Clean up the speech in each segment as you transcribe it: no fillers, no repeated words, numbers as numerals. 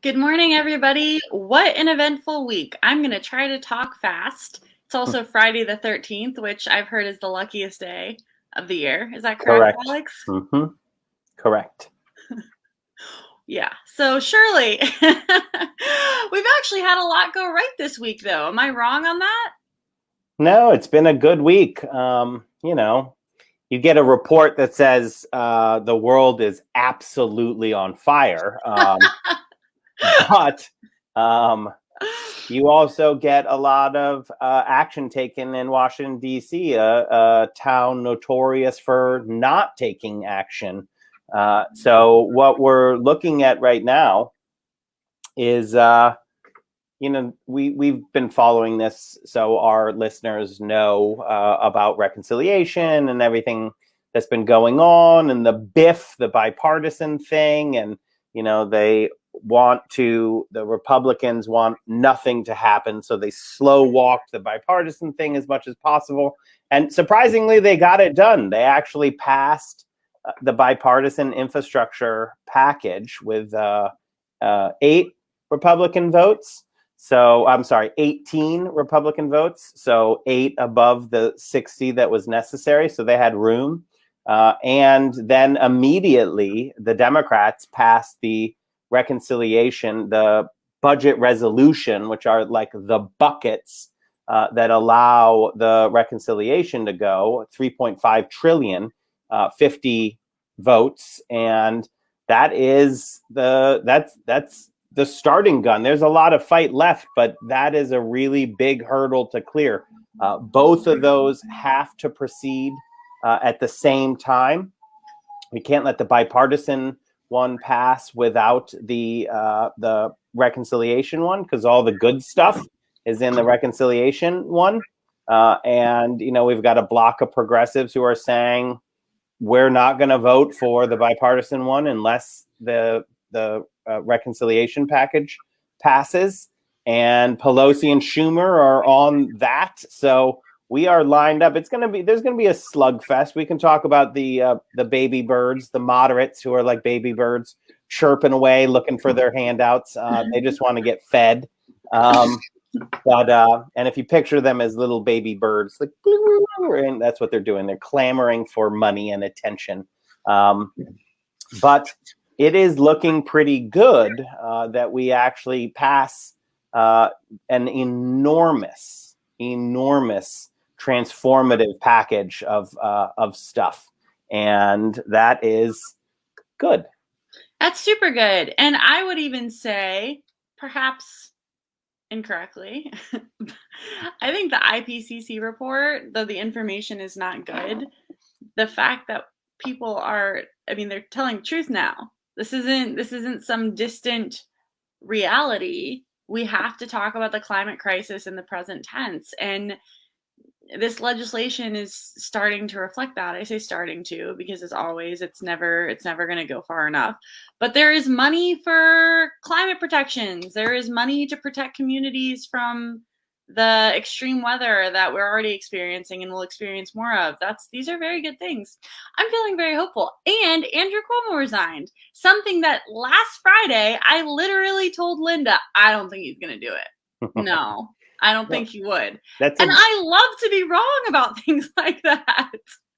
Good morning, everybody. What an eventful week. I'm going to try to talk fast. It's also Friday the 13th, which I've heard is the luckiest day of the year. Is that correct, Correct. Alex? Correct. Yeah. So, Shirley, we've actually had a lot go right this week, though. Am I wrong on that? No, it's been a good week. You get a report that says the world is absolutely on fire. But you also get a lot of action taken in Washington, D.C., a town notorious for not taking action. So what we're looking at right now is, we've been following this so our listeners know about reconciliation and everything that's been going on and the bipartisan thing. And, the Republicans want nothing to happen. So they slow walked the bipartisan thing as much as possible. And surprisingly, they got it done. They actually passed the bipartisan infrastructure package with 8 Republican votes. So I'm sorry, 18 Republican votes. So 8 above the 60 that was necessary. So they had room. And then immediately the Democrats passed the reconciliation, the budget resolution, which are like the buckets that allow the reconciliation to go 3.5 trillion, 50 votes. And that's the starting gun. There's a lot of fight left, but that is a really big hurdle to clear. Both of those have to proceed at the same time. We can't let the bipartisan one pass without the reconciliation one, because all the good stuff is in the reconciliation one. And we've got a block of progressives who are saying we're not going to vote for the bipartisan one unless the reconciliation package passes. And Pelosi and Schumer are on that. So we are lined up. There's going to be a slugfest. We can talk about the baby birds, the moderates who are like baby birds chirping away, looking for their handouts. They just want to get fed. And if you picture them as little baby birds, like, and that's what they're doing. They're clamoring for money and attention. But it is looking pretty good that we actually pass an enormous transformative package of stuff, and that is good. That's super good. And I would even say, perhaps incorrectly, I think the IPCC report, though the information is not good, the fact that people they're telling the truth now. This isn't some distant reality. We have to talk about the climate crisis in the present tense. And this legislation is starting to reflect that. I say starting to because, as always, it's never going to go far enough. But there is money for climate protections. There is money to protect communities from the extreme weather that we're already experiencing and will experience more of. These are very good things. I'm feeling very hopeful. And Andrew Cuomo resigned. Something that last Friday I literally told Linda, I don't think he's going to do it. No. I don't think he would. I love to be wrong about things like that.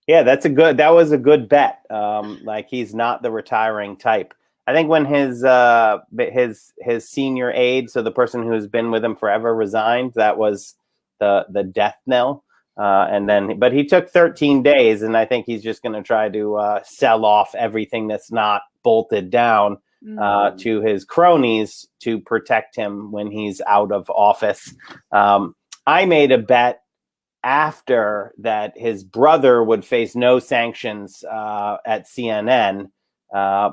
Yeah, that was a good bet. Like, he's not the retiring type. I think when his senior aide, so the person who's been with him forever, resigned, that was the death knell. But he took 13 days, and I think he's just going to try to sell off everything that's not bolted down to his cronies to protect him when he's out of office. I made a bet after that his brother would face no sanctions at CNN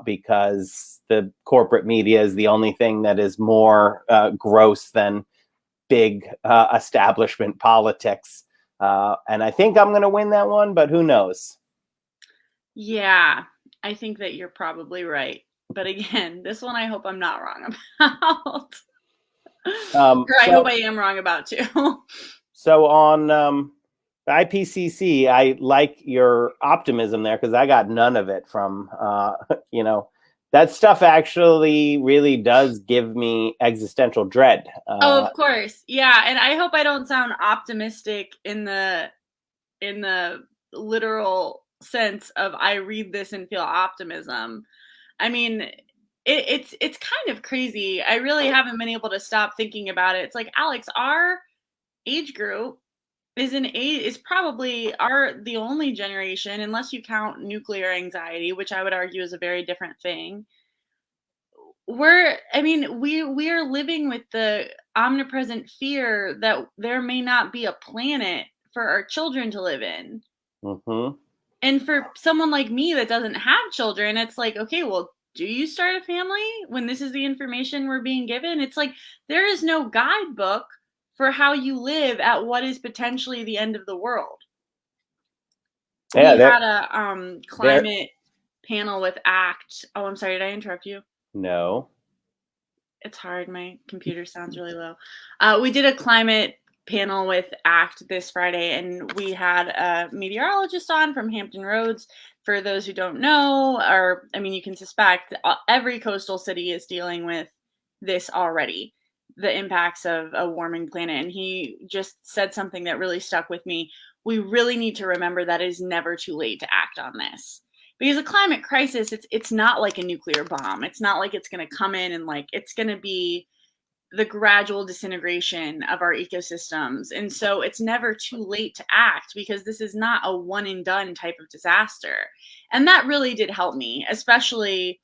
because the corporate media is the only thing that is more gross than big establishment politics. And I think I'm going to win that one, but who knows? Yeah, I think that you're probably right. But again, this one I hope I'm not wrong about. I hope I am wrong about too. So on the IPCC, I like your optimism there because I got none of it from That stuff actually really does give me existential dread. Oh, of course. Yeah, and I hope I don't sound optimistic in the literal sense of I read this and feel optimism. I mean, it's kind of crazy. I really haven't been able to stop thinking about it. It's like, Alex, our age group is probably the only generation, unless you count nuclear anxiety, which I would argue is a very different thing. We are living with the omnipresent fear that there may not be a planet for our children to live in. Mm-hmm. And for someone like me that doesn't have children, it's like, okay, well, do you start a family when this is the information we're being given? It's like there is no guidebook for how you live at what is potentially the end of the world. Yeah, We had a climate panel with ACT. Oh, I'm sorry, did I interrupt you? No. It's hard. My computer sounds really low. We did a climate panel with ACT this Friday, and we had a meteorologist on from Hampton Roads. For those who don't know, or I mean, you can suspect every coastal city is dealing with this already, the impacts of a warming planet. And he just said something that really stuck with me. We really need to remember that it is never too late to act on this. Because a climate crisis, it's not like a nuclear bomb. It's not like it's going to come in and like it's going to be the gradual disintegration of our ecosystems. And so it's never too late to act because this is not a one and done type of disaster. And that really did help me, especially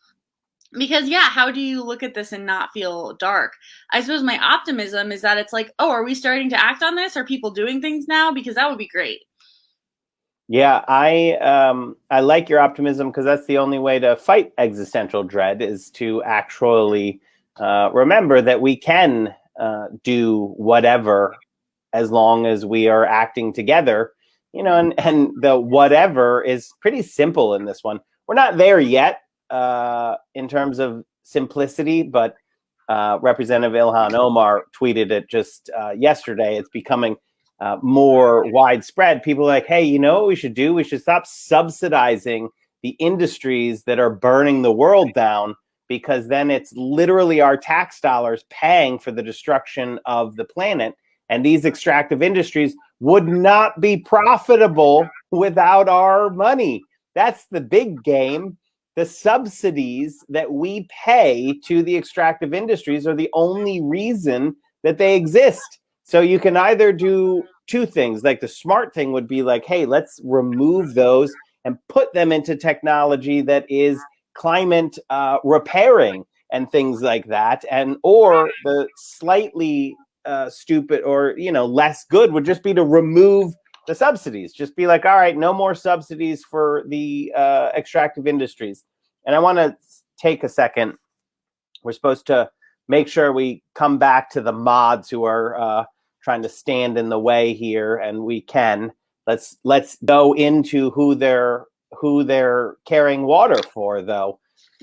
because, yeah, how do you look at this and not feel dark? I suppose my optimism is that it's like, oh, are we starting to act on this? Are people doing things now? Because that would be great. Yeah, I like your optimism because that's the only way to fight existential dread is to actually remember that we can do whatever as long as we are acting together. You know, and the whatever is pretty simple in this one. We're not there yet in terms of simplicity, but Representative Ilhan Omar tweeted it just yesterday. It's becoming more widespread. People are like, hey, you know what we should do? We should stop subsidizing the industries that are burning the world down, because then it's literally our tax dollars paying for the destruction of the planet. And these extractive industries would not be profitable without our money. That's the big game. The subsidies that we pay to the extractive industries are the only reason that they exist. So you can either do two things. Like the smart thing would be like, hey, let's remove those and put them into technology that is climate repairing and things like that. And or the slightly stupid or less good would just be to remove the subsidies. Just be like, all right, no more subsidies for the extractive industries. And I want to take a second. We're supposed to make sure we come back to the mods who are trying to stand in the way here, and we can. Let's go into who they're carrying water for, though.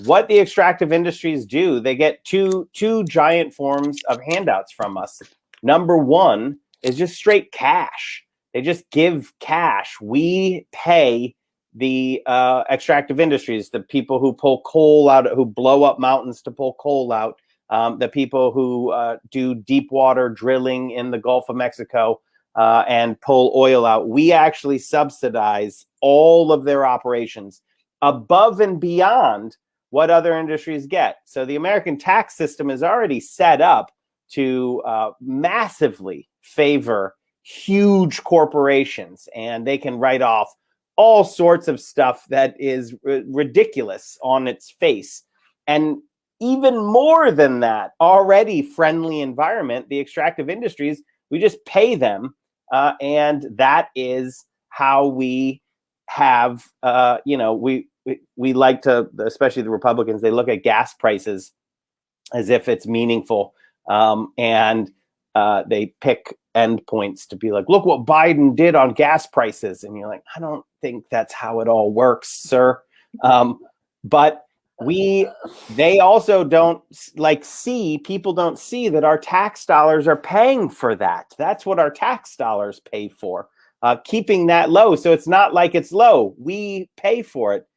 What the extractive industries do, they get two giant forms of handouts from us. Number one is just straight cash. They just give cash. We pay the extractive industries, the people who pull coal out, who blow up mountains to pull coal out, the people who do deep water drilling in the Gulf of Mexico and pull oil out. We actually subsidize all of their operations above and beyond what other industries get. So the American tax system is already set up to massively favor huge corporations, and they can write off all sorts of stuff that is ridiculous on its face. And even more than that, already friendly environment, the extractive industries, we just pay them. And that is how we have, we like to, especially the Republicans, they look at gas prices as if it's meaningful. And they pick endpoints to be like, look what Biden did on gas prices. And you're like, I don't think that's how it all works, sir. But they also don't people don't see that our tax dollars are paying for that. That's what our tax dollars pay for, keeping that low. So it's not like it's low. We pay for it.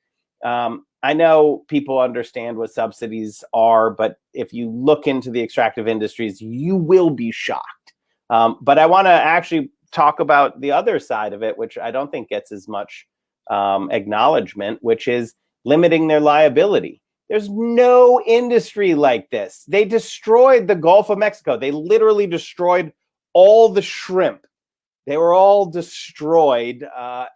I know people understand what subsidies are, but if you look into the extractive industries, you will be shocked. But I want to actually talk about the other side of it, which I don't think gets as much acknowledgement, which is limiting their liability. There's no industry like this. They destroyed the Gulf of Mexico. They literally destroyed all the shrimp. They were all destroyed,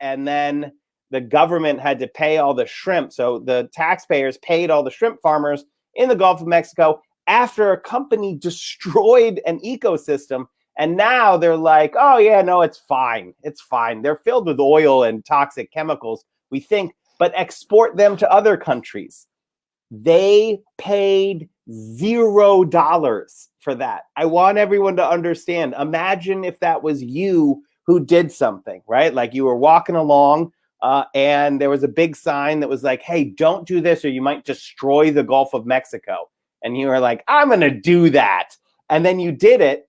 and then the government had to pay all the shrimp. So the taxpayers paid all the shrimp farmers in the Gulf of Mexico after a company destroyed an ecosystem. And now they're like, oh, yeah, no, it's fine. It's fine. They're filled with oil and toxic chemicals, we think, but export them to other countries. They paid $0 for that. I want everyone to understand. Imagine if that was you who did something, right? Like you were walking along and there was a big sign that was like, hey, don't do this or you might destroy the Gulf of Mexico. And you were like, I'm going to do that. And then you did it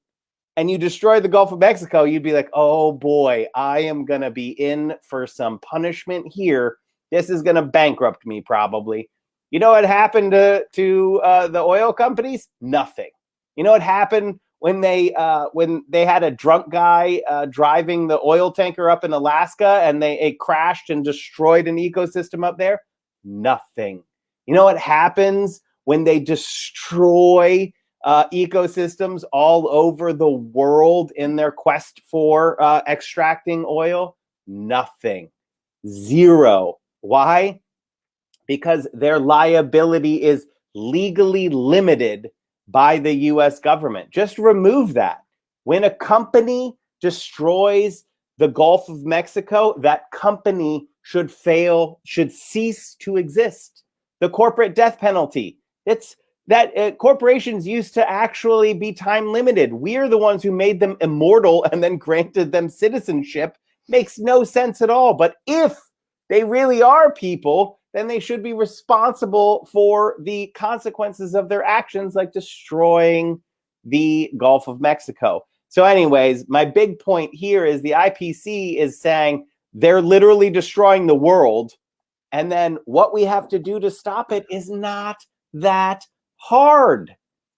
and you destroyed the Gulf of Mexico. You'd be like, oh boy, I am going to be in for some punishment here. This is going to bankrupt me probably. You know what happened to the oil companies? Nothing. You know what happened when they had a drunk guy driving the oil tanker up in Alaska and it crashed and destroyed an ecosystem up there? Nothing. You know what happens when they destroy ecosystems all over the world in their quest for extracting oil? Nothing. Zero. Why? Because their liability is legally limited by the US government. Just remove that. When a company destroys the Gulf of Mexico, that company should cease to exist. The corporate death penalty. It's that corporations used to actually be time limited. We're the ones who made them immortal and then granted them citizenship. Makes no sense at all. But if they really are people, then they should be responsible for the consequences of their actions, like destroying the Gulf of Mexico. So anyways, my big point here is the IPC is saying they're literally destroying the world. And then what we have to do to stop it is not that hard.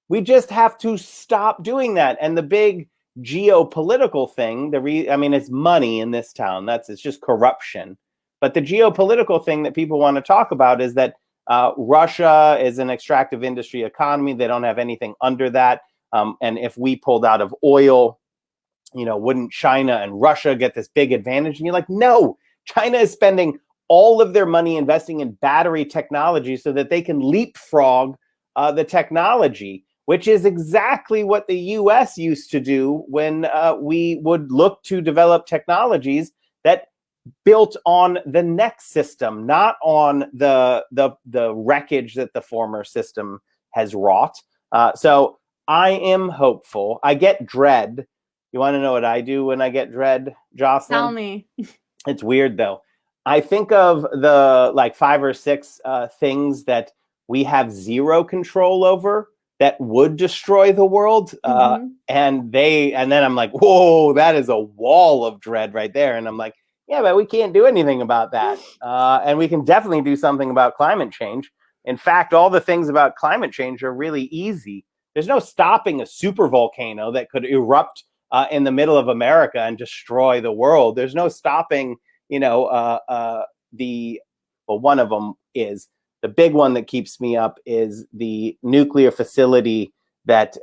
We just have to stop doing that. And the big geopolitical thing, it's money in this town. It's just corruption. But the geopolitical thing that people want to talk about is that Russia is an extractive industry economy. They don't have anything under that. And if we pulled out of oil, wouldn't China and Russia get this big advantage? And you're like, no, China is spending all of their money investing in battery technology so that they can leapfrog the technology, which is exactly what the US used to do when we would look to develop technologies that built on the next system, not on the wreckage that the former system has wrought. So I am hopeful. I get dread. You want to know what I do when I get dread, Jocelyn? Tell me. It's weird though. I think of the 5 or 6 things that we have zero control over that would destroy the world. And then I'm like, whoa, that is a wall of dread right there. And I'm like, yeah, but we can't do anything about that. And we can definitely do something about climate change. In fact, all the things about climate change are really easy. There's no stopping a super volcano that could erupt in the middle of America and destroy the world. There's no stopping, one of them is, the big one that keeps me up is the nuclear facility that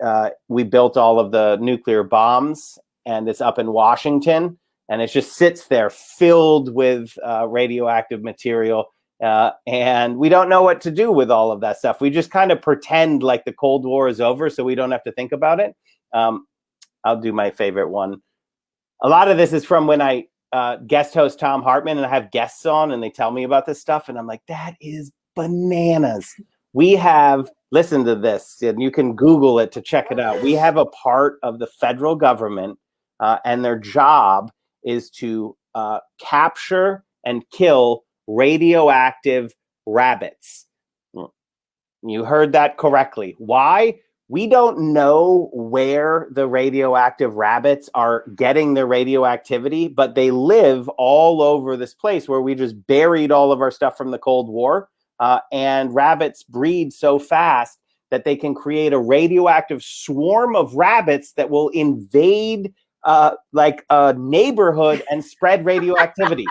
we built all of the nuclear bombs, and it's up in Washington. And it just sits there filled with radioactive material. And we don't know what to do with all of that stuff. We just kind of pretend like the Cold War is over so we don't have to think about it. I'll do my favorite one. A lot of this is from when I guest host Tom Hartman and I have guests on and they tell me about this stuff. And I'm like, that is bananas. We have, listen to this, and you can Google it to check it out. We have a part of the federal government and their job is to capture and kill radioactive rabbits. You heard that correctly. Why? We don't know where the radioactive rabbits are getting their radioactivity, but they live all over this place where we just buried all of our stuff from the Cold War. and rabbits breed so fast that they can create a radioactive swarm of rabbits that will invade like a neighborhood and spread radioactivity.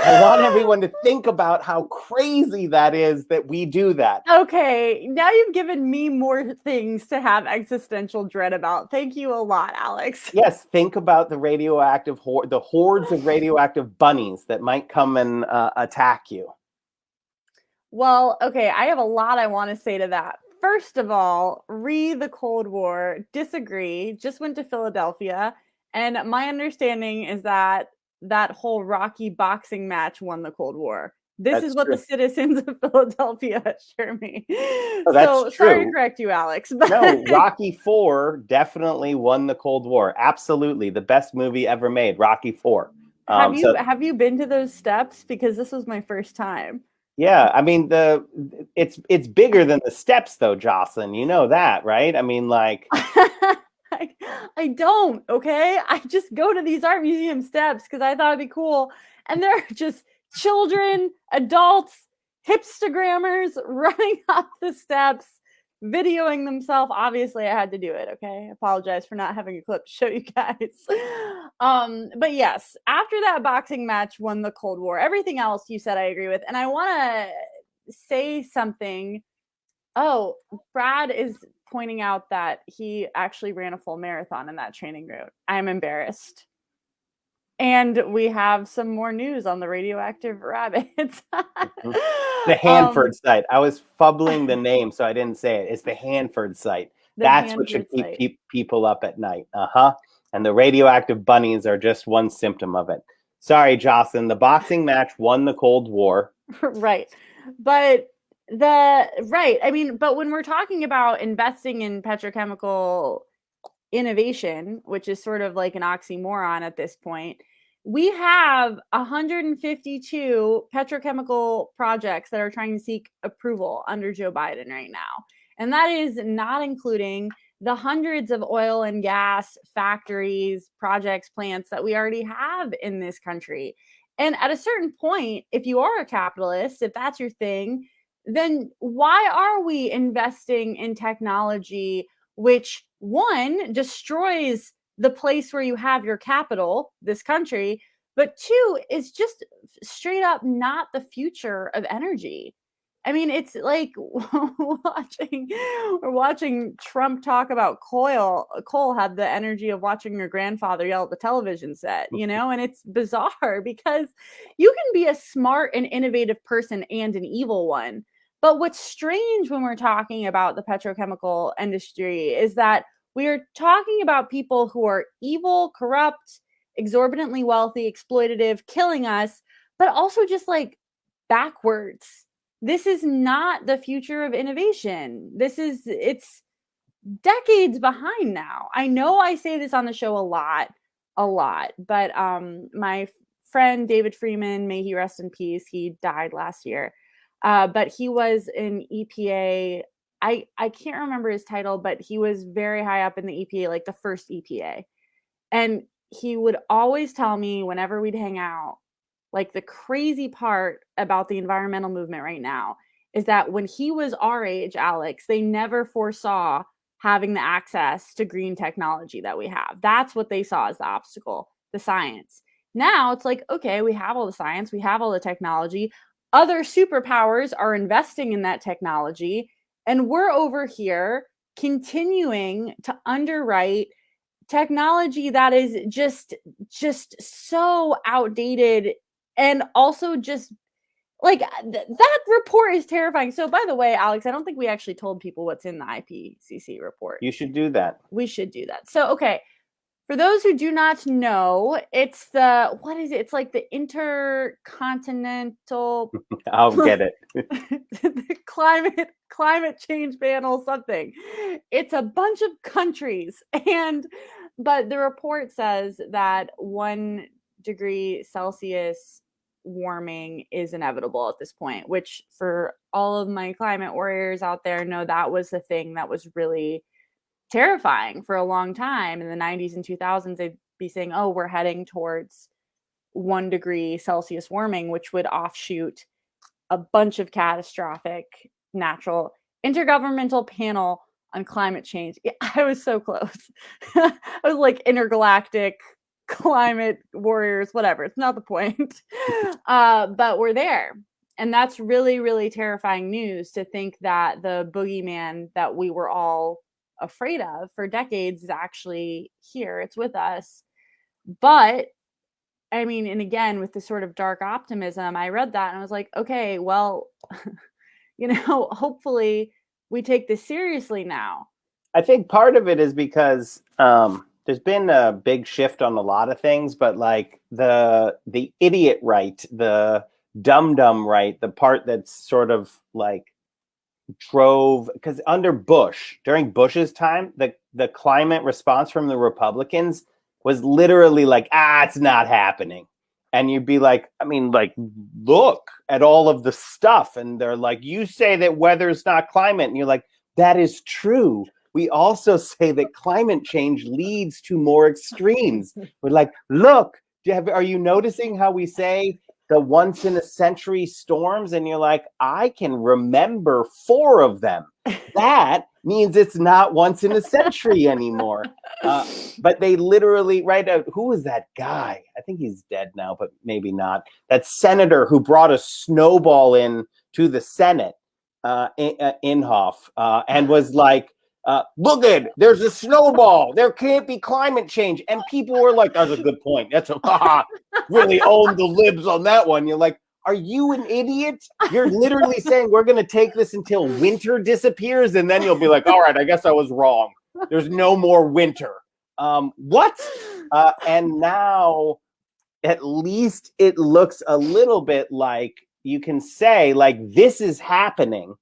I want everyone to think about how crazy that is that we do that. Okay, now you've given me more things to have existential dread about. Thank you a lot, Alex. Yes, think about the radioactive the hordes of radioactive bunnies that might come and attack you. Well, okay, I have a lot I want to say to that. First of all, the Cold War, disagree, just went to Philadelphia, and my understanding is that that whole Rocky boxing match won the Cold War. This is what the citizens of Philadelphia assure me. Oh, that's so true. sorry to correct you, Alex. But no, Rocky IV definitely won the Cold War. Absolutely, the best movie ever made, Rocky IV. Have you been to those steps? Because this was my first time. Yeah, I mean it's bigger than the steps, though, Jocelyn. You know that, right? I mean, like. I don't, okay? I just go to these art museum steps because I thought it'd be cool. And they're just children, adults, hipstagrammers running up the steps, videoing themselves. Obviously, I had to do it, okay? I apologize for not having a clip to show you guys. But yes, after that boxing match won the Cold War. Everything else you said I agree with. And I want to say something. Oh, Brad is pointing out that he actually ran a full marathon in that training route. I'm embarrassed. And we have some more news on the radioactive rabbits. The Hanford site. I was fumbling the name, so I didn't say it. It's the Hanford site. That's what should keep people up at night. And the radioactive bunnies are just one symptom of it. Sorry, Jocelyn. The boxing match won the Cold War. Right. But I mean, but when we're talking about investing in petrochemical innovation, which is sort of like an oxymoron at this point, we have 152 petrochemical projects that are trying to seek approval under Joe Biden right now. And that is not including the hundreds of oil and gas factories, projects, plants that we already have in this country. And at a certain point, if you are a capitalist, if that's your thing, then why are we investing in technology which, one, destroys the place where you have your capital, this country, but two, is just straight up not the future of energy? I mean, it's like we're watching Trump talk about coal. Coal had the energy of watching your grandfather yell at the television set, you know, and it's bizarre because you can be a smart and innovative person and an evil one. But what's strange when we're talking about the petrochemical industry is that we are talking about people who are evil, corrupt, exorbitantly wealthy, exploitative, killing us, but also just like backwards. This is not the future of innovation. It's decades behind now. I know I say this on the show a lot, but my friend David Freeman, may he rest in peace, he died last year. But he was an EPA. I can't remember his title, but he was very high up in the EPA, like the first EPA. And he would always tell me whenever we'd hang out, like the crazy part about the environmental movement right now is that when he was our age, Alex, they never foresaw having the access to green technology that we have. That's what they saw as the obstacle, the science. Now it's like, okay, we have all the science, we have all the technology. Other superpowers are investing in that technology, and we're over here continuing to underwrite technology that is just so outdated, and also just like that report is terrifying. So by the way, Alex, I don't think we actually told people what's in the IPCC report. You should do that. We should do that. So okay, for those who do not know, it's the, what is it? It's like the intercontinental I'll get it. the climate change panel, something. It's a bunch of countries, but the report says that 1 degree Celsius warming is inevitable at this point, which for all of my climate warriors out there know that was the thing that was really terrifying for a long time. In the 90s and 2000s, they'd be saying, oh, we're heading towards 1 degree Celsius warming, which would offshoot a bunch of catastrophic natural intergovernmental panel on climate change. Yeah, I was so close. I was like intergalactic climate warriors, whatever. It's not the point. But we're there. And that's really, really terrifying news to think that the boogeyman that we were all afraid of for decades is actually here. It's with us. But I mean, and again, with the sort of dark optimism, I read that and I was like, okay, well, hopefully we take this seriously now. I think part of it is because there's been a big shift on a lot of things, but like the idiot right, the dumb right, the part that's sort of like drove, because under Bush, during Bush's time, the climate response from the Republicans was literally like, it's not happening. And you'd be like, I mean, like, look at all of the stuff. And they're like, you say that weather's not climate. And you're like, that is true. We also say that climate change leads to more extremes. We're like, look, are you noticing how we say the once in a century storms? And you're like, I can remember 4 of them. That means it's not once in a century anymore. But they literally, who was that guy? I think he's dead now, but maybe not. That senator who brought a snowball in to the Senate, Inhofe, and was like, look at it, there's a snowball. There can't be climate change. And people were like, that's a good point. That's really owned the libs on that one. You're like, are you an idiot? You're literally saying we're going to take this until winter disappears, and then you'll be like, all right, I guess I was wrong. There's no more winter. What? And now at least it looks a little bit like you can say, like, this is happening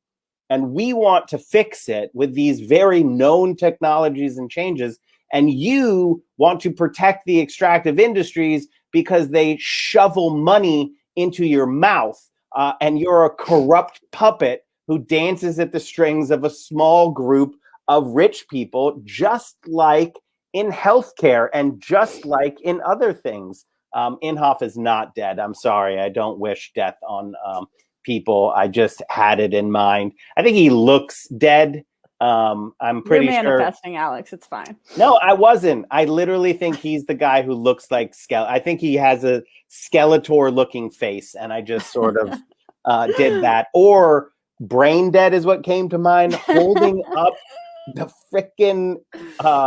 and we want to fix it with these very known technologies and changes. And you want to protect the extractive industries because they shovel money into your mouth. And you're a corrupt puppet who dances at the strings of a small group of rich people, just like in healthcare and just like in other things. Inhofe is not dead. I'm sorry. I don't wish death on people. I just had it in mind. I think he looks dead. I'm pretty You're sure. manifesting, Alex. It's fine. No, I wasn't. I literally think he's the guy who looks like I think he has a Skeletor-looking face, and I just sort of did that. Or brain dead is what came to mind. Holding up the frickin'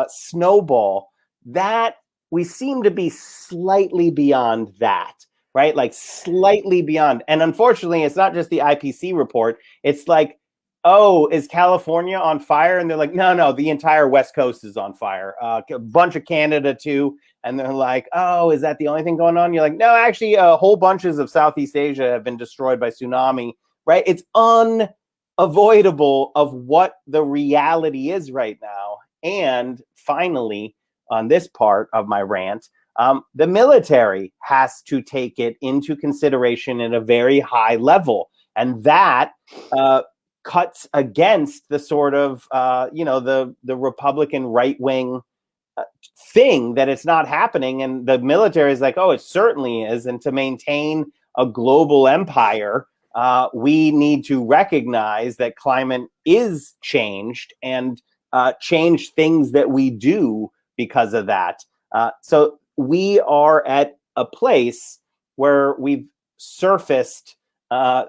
snowball. That we seem to be slightly beyond that, right? Like slightly beyond. And unfortunately, it's not just the IPCC report. It's like, oh, is California on fire? And they're like, no, the entire West Coast is on fire. A bunch of Canada too. And they're like, oh, is that the only thing going on? You're like, no, actually, whole bunches of Southeast Asia have been destroyed by tsunami, right? It's unavoidable of what the reality is right now. And finally, on this part of my rant, the military has to take it into consideration at a very high level. And that cuts against the sort of, the Republican right-wing thing that it's not happening. And the military is like, oh, it certainly is. And to maintain a global empire, we need to recognize that climate is changed and change things that we do because of that. So we are at a place where we've surfaced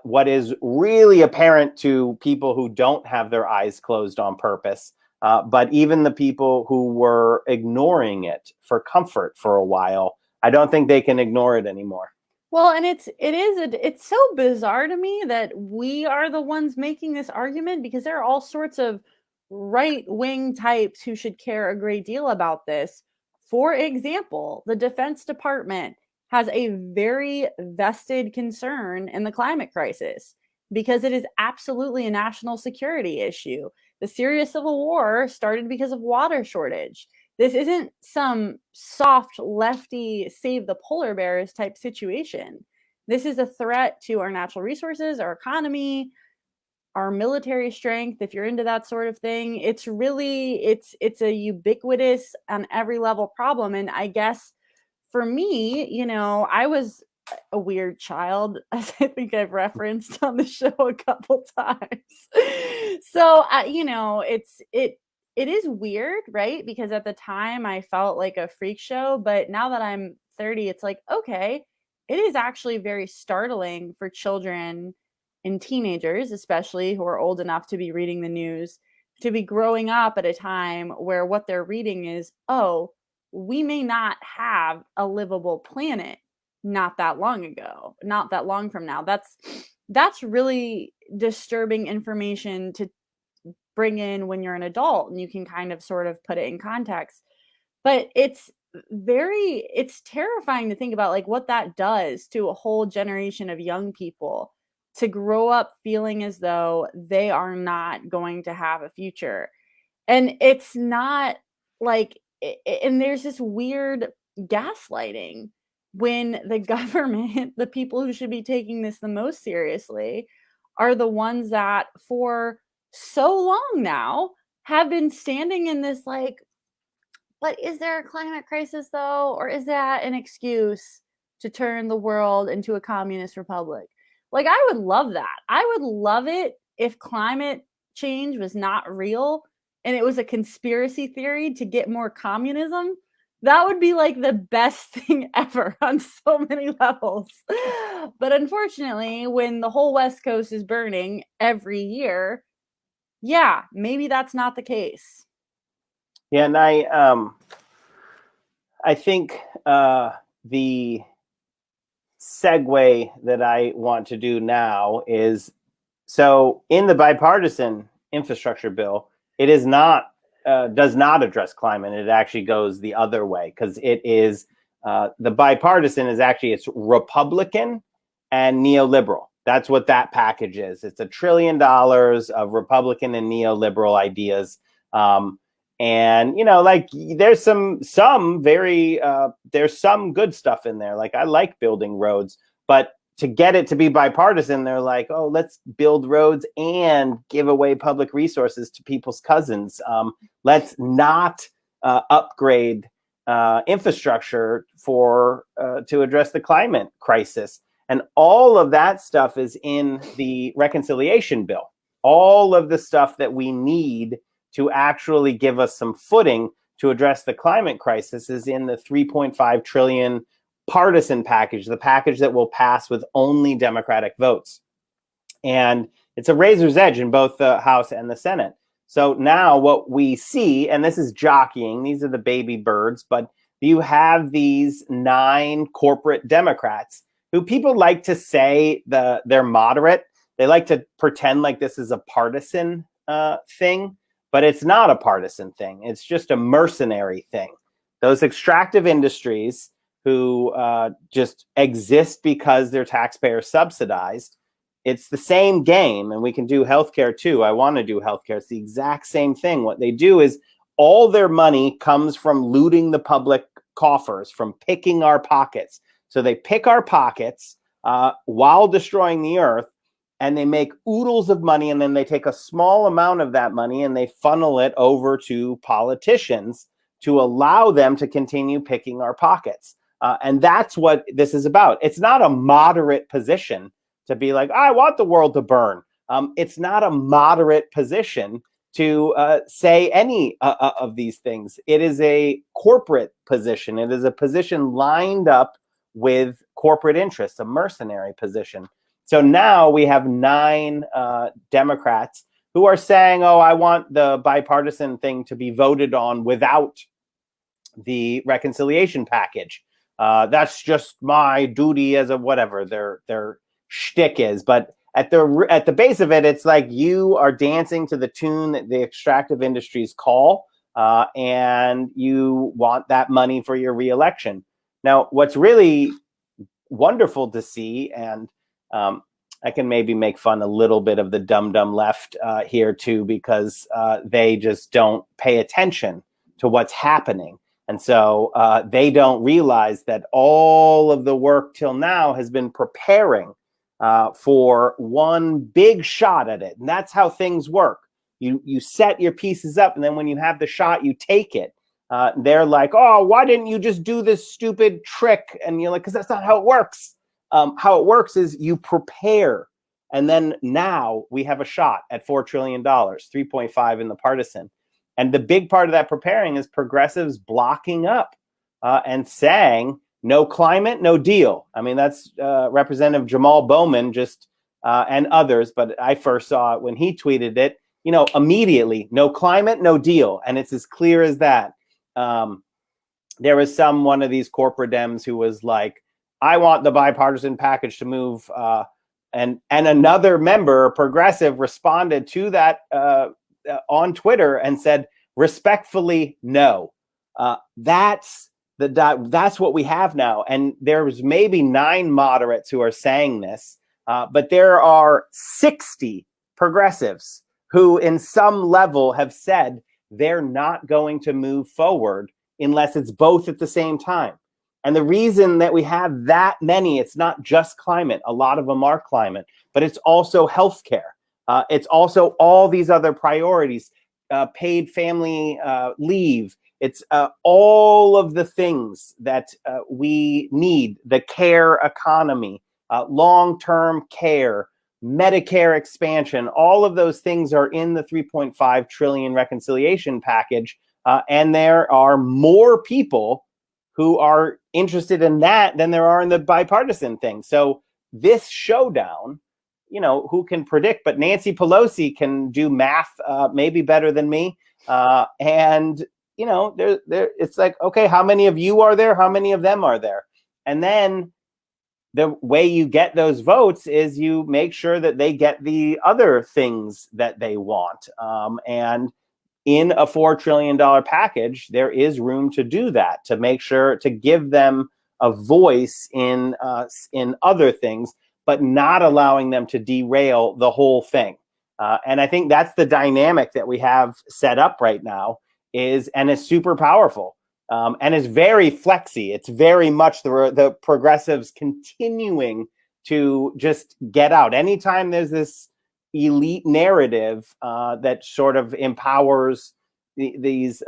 what is really apparent to people who don't have their eyes closed on purpose. But even the people who were ignoring it for comfort for a while, I don't think they can ignore it anymore. Well, and it's so bizarre to me that we are the ones making this argument, because there are all sorts of right-wing types who should care a great deal about this. For example, the Defense Department has a very vested concern in the climate crisis because it is absolutely a national security issue. The Syria civil war started because of water shortage. This isn't some soft lefty save the polar bears type situation. This is a threat to our natural resources, our economy, our military strength. If you're into that sort of thing, it's really, it's a ubiquitous on every level problem. And I guess for me, I was a weird child, as I think I've referenced on the show a couple times. So, you know, it is weird, right? Because at the time I felt like a freak show, but now that I'm 30, it's like, okay, it is actually very startling for children and teenagers, especially who are old enough to be reading the news, to be growing up at a time where what they're reading is, oh, we may not have a livable planet not that long ago, not that long from now. That's really disturbing information to bring in when you're an adult and you can kind of sort of put it in context. But it's terrifying to think about like what that does to a whole generation of young people to grow up feeling as though they are not going to have a future. And it's not like, and there's this weird gaslighting when the government, the people who should be taking this the most seriously, are the ones that for so long now have been standing in this like, but is there a climate crisis though? Or is that an excuse to turn the world into a communist republic? Like, I would love that. I would love it if climate change was not real and it was a conspiracy theory to get more communism. That would be like the best thing ever on so many levels. But unfortunately, when the whole West Coast is burning every year, yeah, maybe that's not the case. Yeah, and I think the segue that I want to do now is, so in the bipartisan infrastructure bill, it is not does not address climate. It actually goes the other way, because it is the bipartisan is actually, it's Republican and neoliberal. That's what that package is. It's $1 trillion of Republican and neoliberal ideas. And, you know, like there's some very there's some good stuff in there. Like I like building roads, but to get it to be bipartisan, they're like, oh, let's build roads and give away public resources to people's cousins. Let's not upgrade infrastructure for to address the climate crisis. And all of that stuff is in the reconciliation bill. All of the stuff that we need to actually give us some footing to address the climate crisis is in the 3.5 trillion partisan package, the package that will pass with only Democratic votes. And it's a razor's edge in both the House and the Senate. So now what we see, and this is jockeying, these are the baby birds, but you have these 9 corporate Democrats who people like to say they're moderate. They like to pretend like this is a partisan thing. But it's not a partisan thing. It's just a mercenary thing. Those extractive industries who just exist because they're taxpayer subsidized, it's the same game. And we can do healthcare too. I want to do healthcare. It's the exact same thing. What they do is all their money comes from looting the public coffers, from picking our pockets. So they pick our pockets while destroying the earth. And they make oodles of money, and then they take a small amount of that money and they funnel it over to politicians to allow them to continue picking our pockets. And that's what this is about. It's not a moderate position to be like, I want the world to burn. It's not a moderate position to say any of these things. It is a corporate position. It is a position lined up with corporate interests, a mercenary position. So now we have 9 Democrats who are saying, oh, I want the bipartisan thing to be voted on without the reconciliation package. That's just my duty as a whatever their shtick is. But at the base of it, it's like you are dancing to the tune that the extractive industries call, and you want that money for your reelection. Now, what's really wonderful to see, and I can maybe make fun a little bit of the dumb left here too, because they just don't pay attention to what's happening. And so they don't realize that all of the work till now has been preparing for one big shot at it. And that's how things work. You set your pieces up, and then when you have the shot, you take it. They're like, oh, why didn't you just do this stupid trick? And you're like, because that's not how it works. how it works is you prepare. And then now we have a shot at $4 trillion, 3.5 in the partisan. And the big part of that preparing is progressives blocking up and saying, no climate, no deal. I mean, that's Representative Jamal Bowman just and others, but I first saw it when he tweeted it, immediately, no climate, no deal. And it's as clear as that. There was one of these corporate Dems who was like, I want the bipartisan package to move. And another member, progressive, responded to that on Twitter and said, respectfully, no. That's what we have now. And there's maybe 9 moderates who are saying this, but there are 60 progressives who in some level have said they're not going to move forward unless it's both at the same time. And the reason that we have that many, it's not just climate. A lot of them are climate, but it's also healthcare. It's also all these other priorities, paid family leave. It's all of the things that we need, the care economy, long-term care, Medicare expansion. All of those things are in the 3.5 trillion reconciliation package. And there are more people who are interested in that than there are in the bipartisan thing. So this showdown, who can predict? But Nancy Pelosi can do math maybe better than me. And it's like, okay, how many of you are there? How many of them are there? And then the way you get those votes is you make sure that they get the other things that they want. And in a $4 trillion package, there is room to do that, to make sure to give them a voice in other things, but not allowing them to derail the whole thing. And I think that's the dynamic that we have set up right now and it's super powerful. And it's very flexy. It's very much the progressives continuing to just get out. Anytime there's this elite narrative that sort of empowers these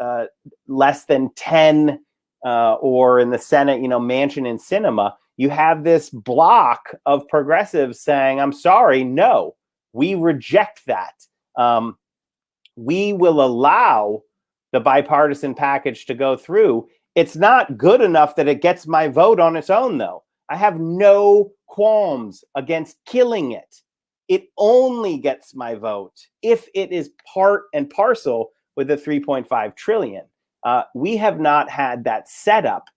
less than 10 or in the Senate, Manchin and Sinema, you have this block of progressives saying, I'm sorry, no, we reject that. We will allow the bipartisan package to go through. It's not good enough that it gets my vote on its own, though. I have no qualms against killing it. It only gets my vote if it is part and parcel with the 3.5 trillion. We have not had that setup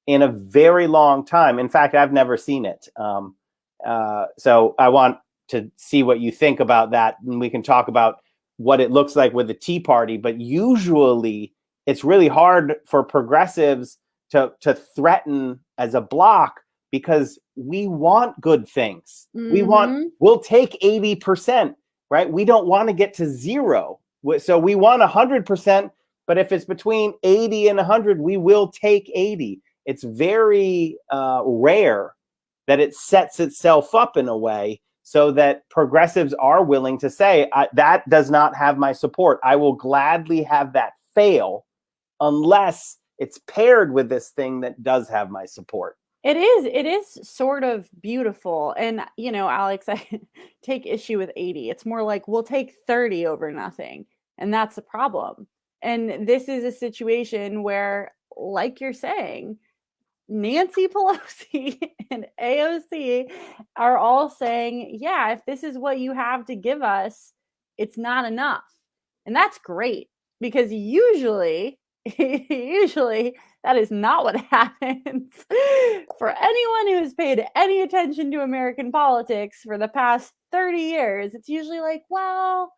in a very long time. In fact, I've never seen it. So I want to see what you think about that, and we can talk about what it looks like with the Tea Party. But usually it's really hard for progressives to threaten as a bloc because we want good things. Mm-hmm. We'll take 80%, right? We don't want to get to 0. So we want 100%, but if it's between 80 and 100, we will take 80. It's very rare that it sets itself up in a way so that progressives are willing to say, that does not have my support. I will gladly have that fail unless it's paired with this thing that does have my support. It is sort of beautiful. And, Alex, I take issue with 80. It's more like we'll take 30 over nothing. And that's the problem. And this is a situation where, like you're saying, Nancy Pelosi and AOC are all saying, yeah, if this is what you have to give us, it's not enough. And that's great because usually that is not what happens. For anyone who has paid any attention to American politics for the past 30 years, it's usually like, well,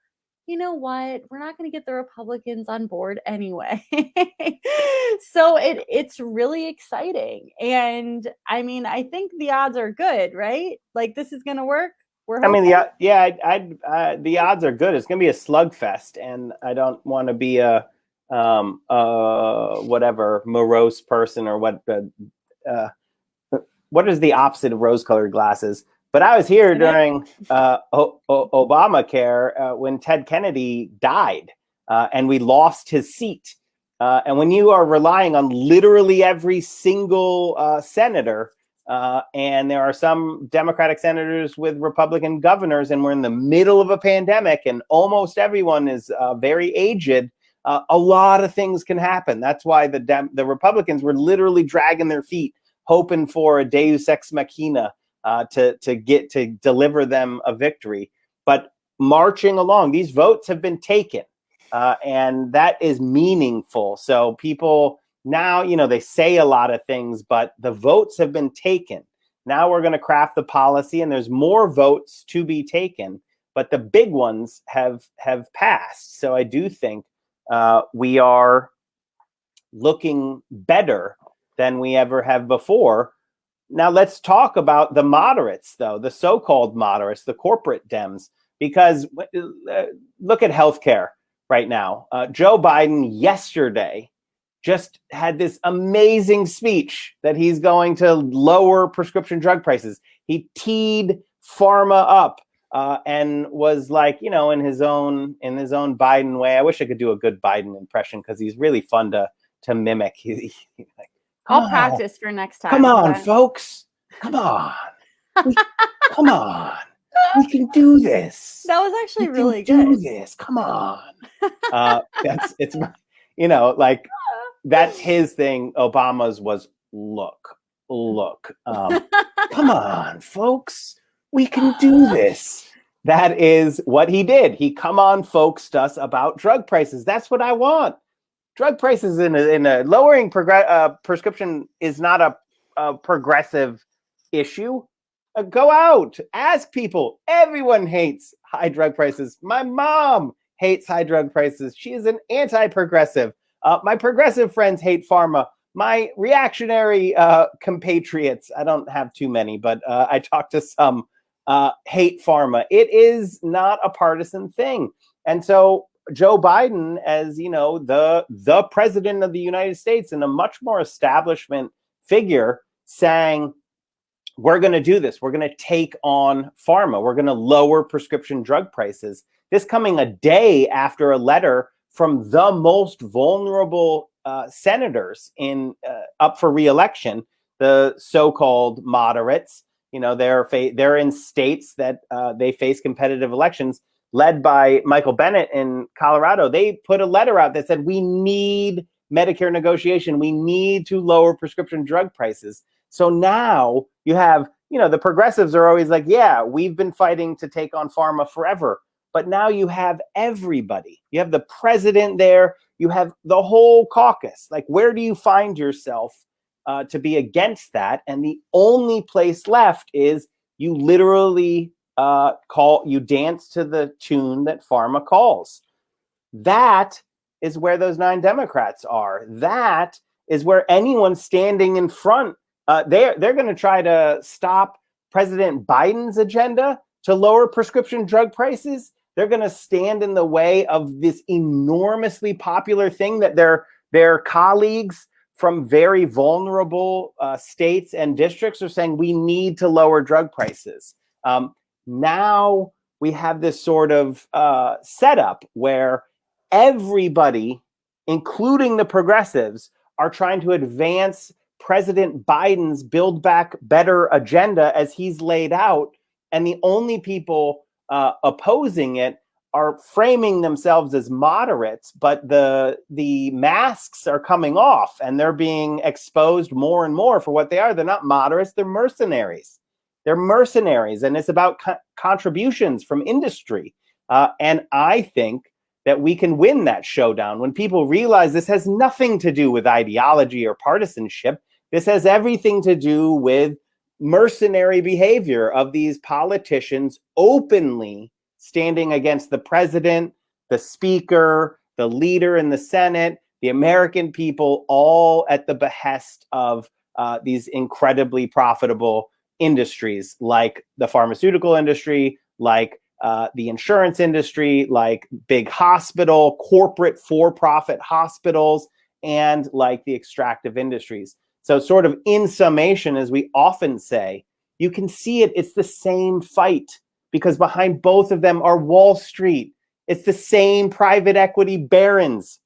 you know what? We're not going to get the Republicans on board anyway. So it's really exciting. And I mean, I think the odds are good, right? Like this is going to work. I mean, the odds are good. It's going to be a slugfest, and I don't want to be a whatever morose person or what is the opposite of rose-colored glasses. But I was here during Obamacare when Ted Kennedy died and we lost his seat. And when you are relying on literally every single senator And there are some Democratic senators with Republican governors, and we're in the middle of a pandemic, and almost everyone is very aged. A lot of things can happen. That's why the Republicans were literally dragging their feet, hoping for a Deus ex machina to deliver them a victory. But marching along, these votes have been taken, and that is meaningful. So people now, they say a lot of things, but the votes have been taken. Now we're going to craft the policy, and there's more votes to be taken, but the big ones have passed. So I do think we are looking better than we ever have before. Now let's talk about the moderates, though, the so-called moderates, the corporate Dems, because look at healthcare right now. Joe Biden yesterday just had this amazing speech that he's going to lower prescription drug prices. He teed pharma up and was like, in his own Biden way. I wish I could do a good Biden impression because he's really fun to mimic. Like, I'll practice for next time. Come on, folks. Come on. Come on. We can do this. That was actually really good. Do this. Come on. It's like that's his thing. Obama's was look. Come on, folks. We can do this. That is what he did. He come on, folks, us about drug prices. That's what I want. Drug prices in a lowering prescription is not a progressive issue. Go out, ask people. Everyone hates high drug prices. My mom hates high drug prices. She is an anti-progressive. My progressive friends hate pharma. My reactionary compatriots, I don't have too many, but I talk to some, hate pharma. It is not a partisan thing. And so Joe Biden, as the president of the United States and a much more establishment figure, saying, we're going to do this. We're going to take on pharma. We're going to lower prescription drug prices. This coming a day after a letter from the most vulnerable senators up for re-election, the so-called moderates. They're in states that they face competitive elections, led by Michael Bennet in Colorado. They put a letter out that said, we need Medicare negotiation. We need to lower prescription drug prices. So now you have, the progressives are always like, yeah, we've been fighting to take on pharma forever. But now you have everybody. You have the president there. You have the whole caucus. Like, where do you find yourself to be against that? And the only place left is you literally dance to the tune that pharma calls. That is where those 9 Democrats are. That is where anyone standing in front, they're going to try to stop President Biden's agenda to lower prescription drug prices. They're going to stand in the way of this enormously popular thing that their colleagues from very vulnerable states and districts are saying we need to lower drug prices. Now we have this sort of setup where everybody, including the progressives, are trying to advance President Biden's Build Back Better agenda as he's laid out. And the only people opposing it are framing themselves as moderates, but the masks are coming off and they're being exposed more and more for what they are. They're not moderates, they're mercenaries. They're mercenaries, and it's about contributions from industry. And I think that we can win that showdown when people realize this has nothing to do with ideology or partisanship. This has everything to do with mercenary behavior of these politicians openly standing against the president, the speaker, the leader in the Senate, the American people, all at the behest of these incredibly profitable industries like the pharmaceutical industry, like the insurance industry, like big hospital, corporate for-profit hospitals, and like the extractive industries. So sort of in summation, as we often say, you can see it. It's the same fight because behind both of them are Wall Street. It's the same private equity barons.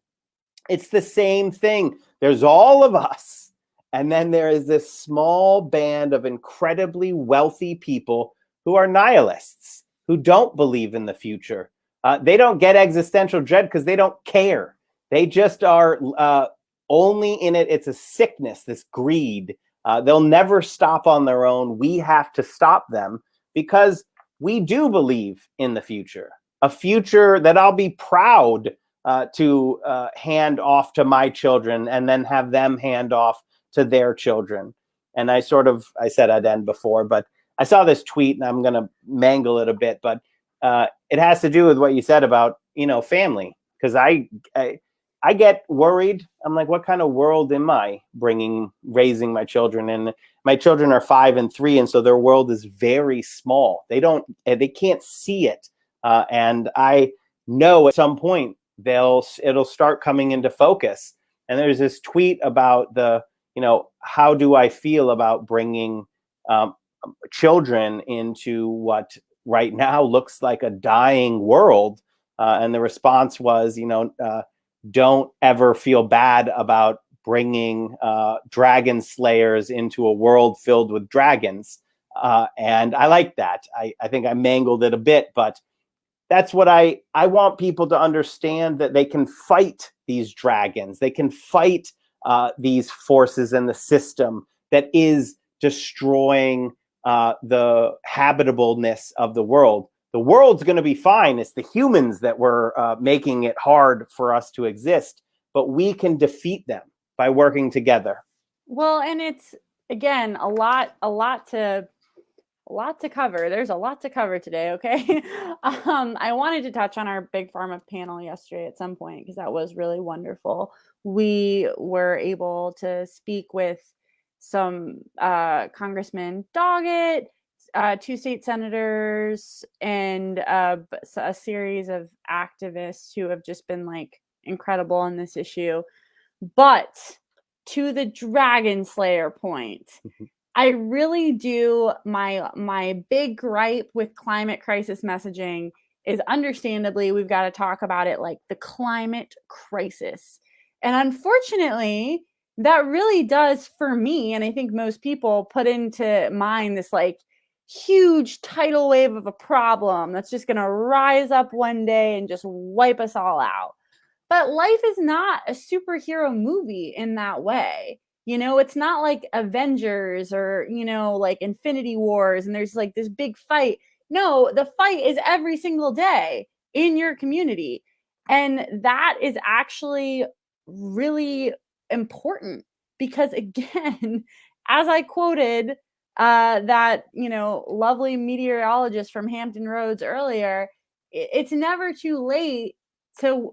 It's the same thing. There's all of us. And then there is this small band of incredibly wealthy people who are nihilists, who don't believe in the future. They don't get existential dread because they don't care. They just are only in it. It's a sickness, this greed. They'll never stop on their own. We have to stop them because we do believe in the future, a future that I'll be proud to hand off to my children and then have them hand off to their children. And I said I'd end before, but I saw this tweet and I'm going to mangle it a bit, but it has to do with what you said about, family. Because I get worried. I'm like, what kind of world am I raising my children in? My children are 5 and 3. And so their world is very small. They can't see it. And I know at some point it'll start coming into focus. And there's this tweet about how do I feel about bringing children into what right now looks like a dying world. And the response was, don't ever feel bad about bringing dragon slayers into a world filled with dragons. And I like that. I think I mangled it a bit, but that's what I want people to understand, that they can fight these dragons. They can fight these forces in the system that is destroying the habitableness of the world. The world's going to be fine. It's the humans that were making it hard for us to exist, but we can defeat them by working together. Well, and it's, again, a lot to cover. There's a lot to cover today. Okay. I wanted to touch on our Big Pharma panel yesterday at some point, because that was really wonderful. We were able to speak with some Congressman Doggett, 2 state senators, and a series of activists who have just been incredible on this issue. But to the Dragon Slayer point, I really do. My big gripe with climate crisis messaging is, understandably, we've got to talk about it like the climate crisis. And unfortunately, that really does, for me, and I think most people, put into mind this huge tidal wave of a problem that's just going to rise up one day and just wipe us all out. But life is not a superhero movie in that way. It's not like Avengers or, Infinity Wars and there's this big fight. No, the fight is every single day in your community. And that is actually really important because, again, as I quoted that, lovely meteorologist from Hampton Roads earlier, it's never too late to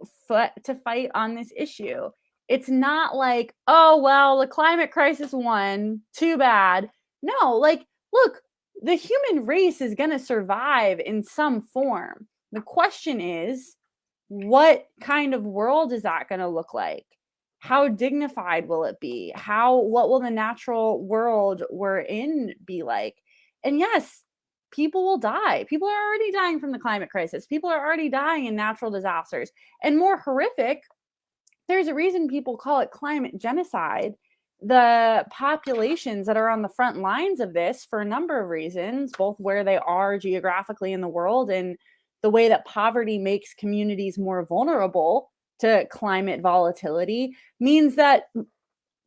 fight on this issue. It's not like, oh, well, the climate crisis won, too bad. No, look, the human race is going to survive in some form. The question is, what kind of world is that going to look like? How dignified will it be? What will the natural world we're in be like? And yes, people will die. People are already dying from the climate crisis. People are already dying in natural disasters. And more horrific, there's a reason people call it climate genocide. The populations that are on the front lines of this, for a number of reasons, both where they are geographically in the world and the way that poverty makes communities more vulnerable to climate volatility, means that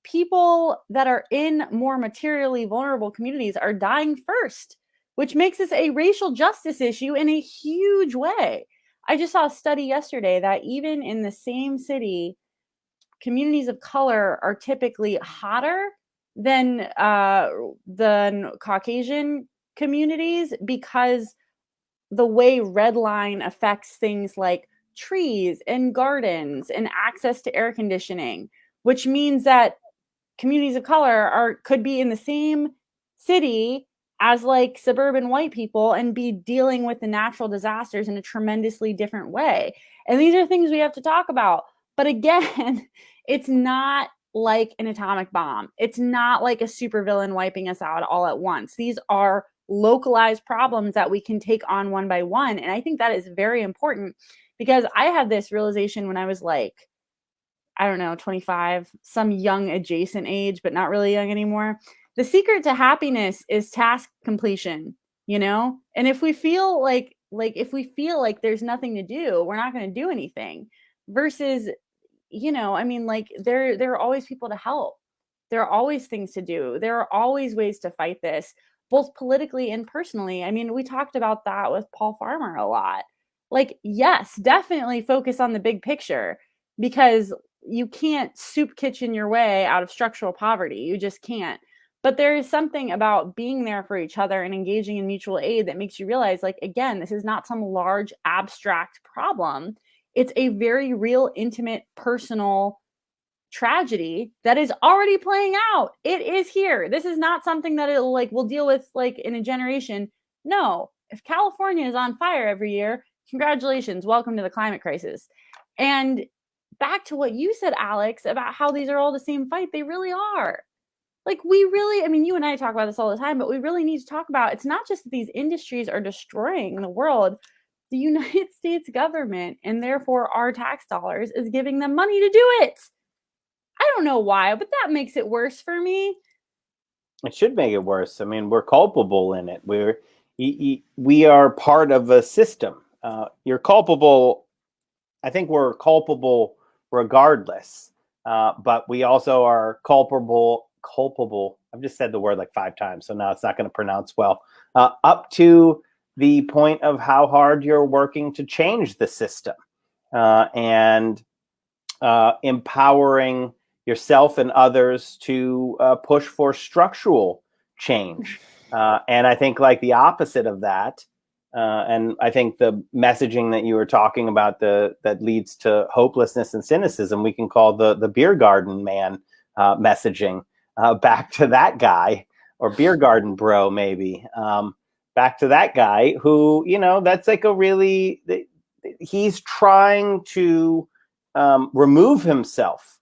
people that are in more materially vulnerable communities are dying first, which makes this a racial justice issue in a huge way. I just saw a study yesterday that even in the same city, communities of color are typically hotter than Caucasian communities, because the way redline affects things like trees and gardens and access to air conditioning, which means that communities of color could be in the same city as suburban white people and be dealing with the natural disasters in a tremendously different way. And these are things we have to talk about. But again, it's not like an atomic bomb. It's not like a supervillain wiping us out all at once. These are localized problems that we can take on one by one. And I think that is very important, because I had this realization when I was I don't know, 25, some young adjacent age, but not really young anymore. The secret to happiness is task completion, you know? And if we feel like if we feel like there's nothing to do, we're not going to do anything. Versus, you know, I mean, like there are always people to help. There are always things to do. There are always ways to fight this, both politically and personally. I mean, we talked about that with Paul Farmer a lot. Like, yes, definitely focus on the big picture, because you can't soup kitchen your way out of structural poverty. You just can't. But there is something about being there for each other and engaging in mutual aid that makes you realize, like, again, this is not some large abstract problem. It's a very real, intimate, personal tragedy that is already playing out. It is here. This is not something that it'll like we'll deal with like in a generation. No, if California is on fire every year, congratulations, welcome to the climate crisis. And back to what you said, Alex, about how these are all the same fight, they really are. Like, we really, I mean, you and I talk about this all the time, but we really need to talk about, it's not just that these industries are destroying the world. The United States government, and therefore our tax dollars, is giving them money to do it. I don't know why, but that makes it worse for me. It should make it worse. I mean, we're culpable in it. We are part of a system. You're culpable. I think we're culpable regardless, but we also are culpable. I've just said the word like 5 times, so now it's not going to pronounce well. Up to the point of how hard you're working to change the system, and empowering yourself and others to push for structural change. And I think like the opposite of that, and I think the messaging that you were talking about that leads to hopelessness and cynicism, we can call the beer garden man messaging. Back to that guy, or beer garden bro, maybe. Back to that guy who, you know, that's like a really, he's trying to remove himself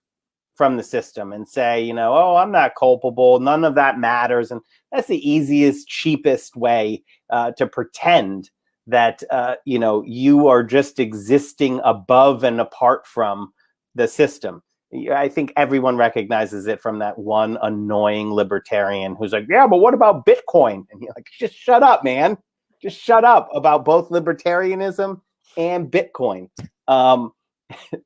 from the system and say, you know, oh, I'm not culpable, none of that matters. And that's the easiest, cheapest way to pretend that, you know, you are just existing above and apart from the system. I think everyone recognizes it from that one annoying libertarian who's like, yeah, but what about Bitcoin? And you're like, just shut up, man. Just shut up about both libertarianism and Bitcoin.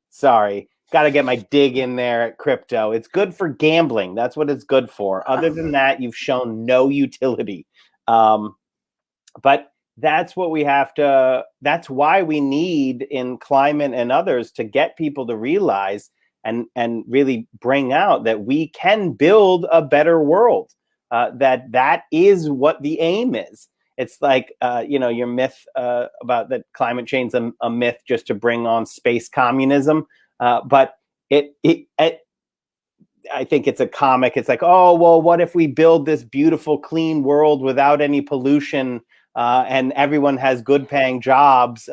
Sorry. Got to get my dig in there at crypto. It's good for gambling. That's what it's good for. Other than that, you've shown no utility. But that's what we have to, that's why we need in climate and others to get people to realize and really bring out that we can build a better world, that is what the aim is. It's like, you know, your myth about that climate change is a myth just to bring on space communism. But I think it's a comic. It's like, oh, well, what if we build this beautiful, clean world without any pollution, and everyone has good paying jobs,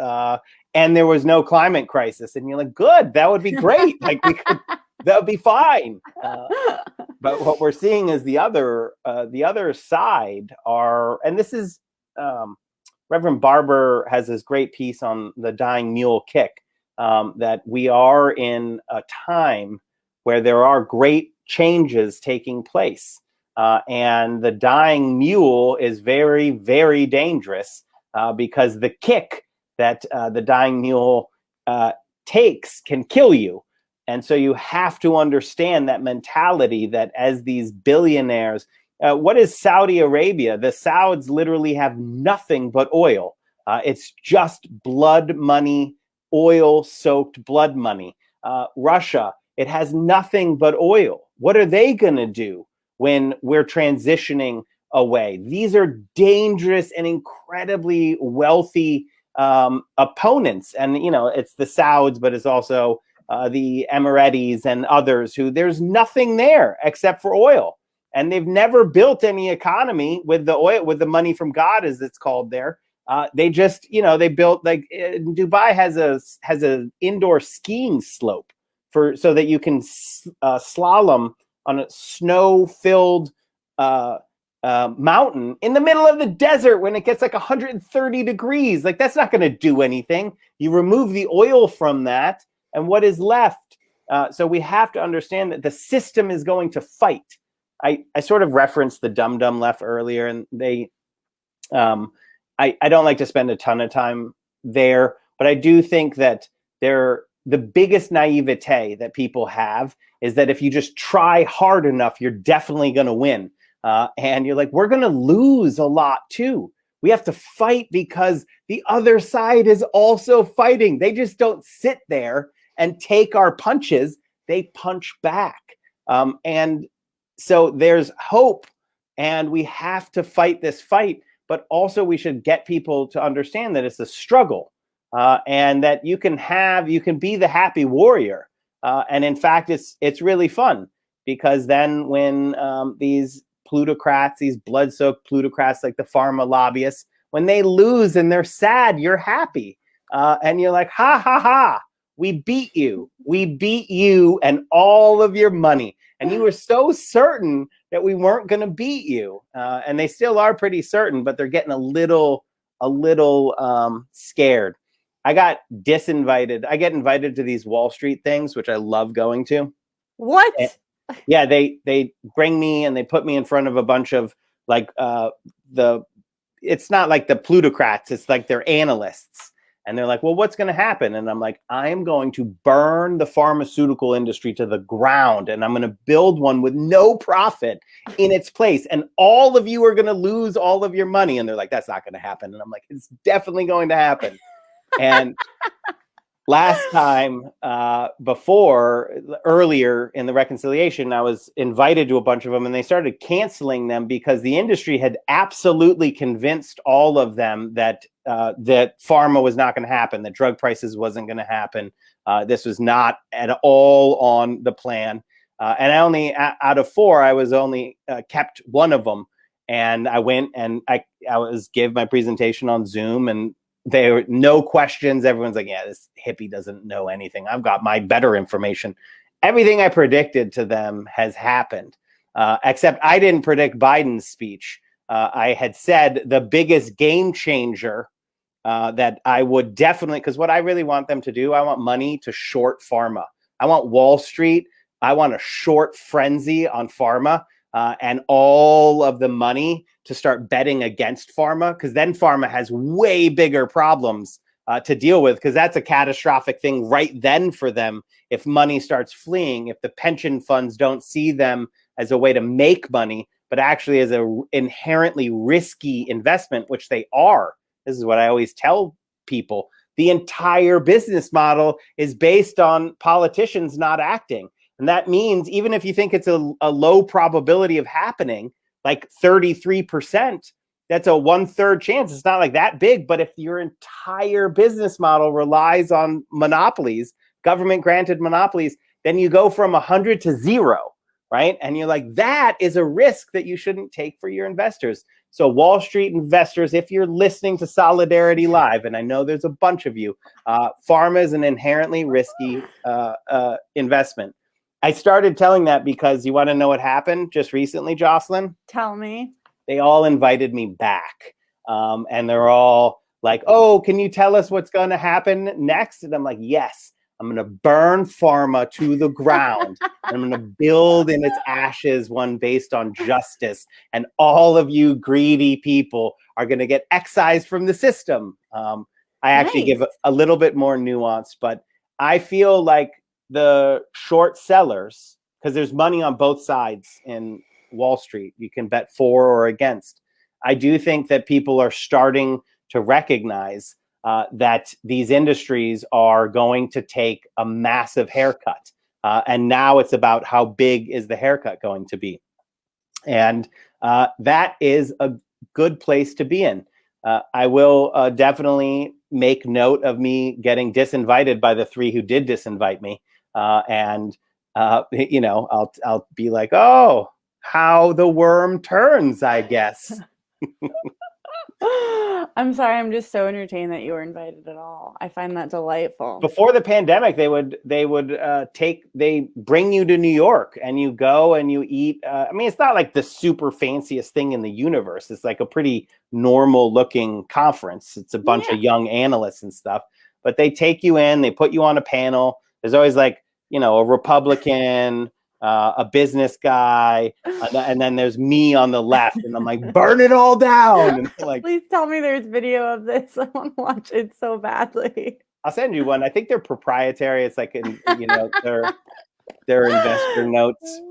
and there was no climate crisis? And you're like, good, that would be great. Like that would be fine. But what we're seeing is the other side are, and this is, Reverend Barber has this great piece on the dying mule kick, that we are in a time where there are great changes taking place. And the dying mule is very, very dangerous, because the kick that the dying mule takes can kill you. And so you have to understand that mentality that as these billionaires, what is Saudi Arabia? The Sauds literally have nothing but oil. It's just blood money, oil-soaked blood money. Russia, it has nothing but oil. What are they going to do when we're transitioning away? These are dangerous and incredibly wealthy opponents. And, you know, it's the Sauds, but it's also the Emiratis and others who there's nothing there except for oil. And they've never built any economy with the oil, with the money from God, as it's called there. They just, you know, they built, like Dubai has a indoor skiing slope so that you can slalom on a snow-filled mountain in the middle of the desert when it gets like 130 degrees. Like, that's not going to do anything. You remove the oil from that, and what is left? So we have to understand that the system is going to fight. I sort of referenced the Dum Dum Left earlier, and I don't like to spend a ton of time there, but I do think that the biggest naivete that people have is that if you just try hard enough, you're definitely going to win. And you're like, we're going to lose a lot too. We have to fight because the other side is also fighting. They just don't sit there and take our punches. They punch back. And so there's hope, and we have to fight this fight. But also we should get people to understand that it's a struggle, and that you can be the happy warrior. And in fact, it's really fun, because then when these plutocrats, these blood-soaked plutocrats like the pharma lobbyists, when they lose and they're sad, you're happy. And you're like, ha, ha, ha, we beat you. We beat you and all of your money. And you were so certain that we weren't going to beat you. And they still are pretty certain, but they're getting a little scared. I got disinvited. I get invited to these Wall Street things, which I love going to. What? Yeah, they bring me and they put me in front of a bunch of like it's not like the plutocrats, it's like they're analysts. And they're like, well, what's going to happen? And I'm like, I'm going to burn the pharmaceutical industry to the ground, and I'm going to build one with no profit in its place. And all of you are going to lose all of your money. And they're like, that's not going to happen. And I'm like, it's definitely going to happen. And last time earlier in the reconciliation, I was invited to a bunch of them, and they started canceling them because the industry had absolutely convinced all of them that that pharma was not going to happen, that drug prices wasn't going to happen. This was not at all on the plan. And I only, out of 4, I was only kept one of them. And I went and I gave my presentation on Zoom, and there were no questions. Everyone's like, yeah, this hippie doesn't know anything. I've got my better information. Everything I predicted to them has happened, except I didn't predict Biden's speech. I had said the biggest game changer that I would definitely, because what I really want them to do, I want money to short pharma. I want Wall Street. I want a short frenzy on pharma, and all of the money to start betting against pharma, because then pharma has way bigger problems to deal with, because that's a catastrophic thing right then for them. If money starts fleeing, if the pension funds don't see them as a way to make money, but actually as a inherently risky investment, which they are. This is what I always tell people. The entire business model is based on politicians not acting. And that means even if you think it's a low probability of happening, like 33%, that's a 1/3 chance. It's not like that big, but if your entire business model relies on monopolies, government granted monopolies, then you go from 100 to 0, right? And you're like, that is a risk that you shouldn't take for your investors. So Wall Street investors, if you're listening to Solidarity Live, and I know there's a bunch of you, pharma is an inherently risky investment. I started telling that because you want to know what happened just recently, Jocelyn? Tell me. They all invited me back. And they're all like, oh, can you tell us what's going to happen next? And I'm like, yes, I'm going to burn pharma to the ground. And I'm going to build in its ashes one based on justice. And all of you greedy people are going to get excised from the system. I actually give a little bit more nuance, but I feel like the short sellers, because there's money on both sides in Wall Street, you can bet for or against. I do think that people are starting to recognize that these industries are going to take a massive haircut. And now it's about how big is the haircut going to be. And that is a good place to be in. I will definitely make note of me getting disinvited by the 3 who did disinvite me. And you know, I'll be like, oh, how the worm turns, I guess. I'm sorry, I'm just so entertained that you were invited at all. I find that delightful. Before the pandemic, they bring you to New York, and you go and you eat. I mean, it's not like the super fanciest thing in the universe. It's like a pretty normal looking conference. It's a bunch of young analysts and stuff, but they take you in, they put you on a panel. There's always like a Republican, a business guy, and then there's me on the left, and I'm like, burn it all down. And like, please tell me there's video of this. I want to watch it so badly. I'll send you one. I think they're proprietary. It's like their investor notes.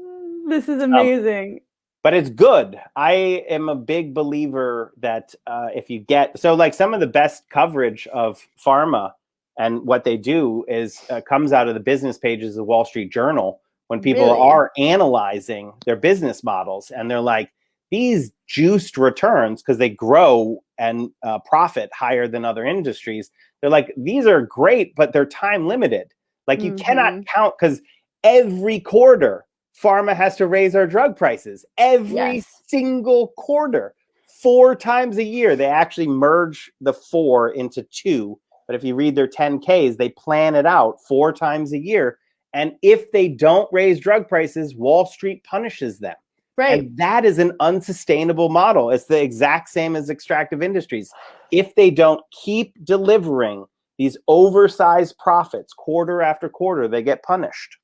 This is amazing. But it's good. I am a big believer that if you get like some of the best coverage of pharma and what they do is comes out of the business pages of the Wall Street Journal when people are analyzing their business models, and they're like, these juiced returns, because they grow and profit higher than other industries. They're like, these are great, but they're time limited. Like you cannot count, because every quarter pharma has to raise our drug prices. Every single quarter, 4 times a year. They actually merge the 4 into 2. But if you read their 10Ks, they plan it out 4 times a year. And if they don't raise drug prices, Wall Street punishes them. Right. And that is an unsustainable model. It's the exact same as extractive industries. If they don't keep delivering these oversized profits quarter after quarter, they get punished.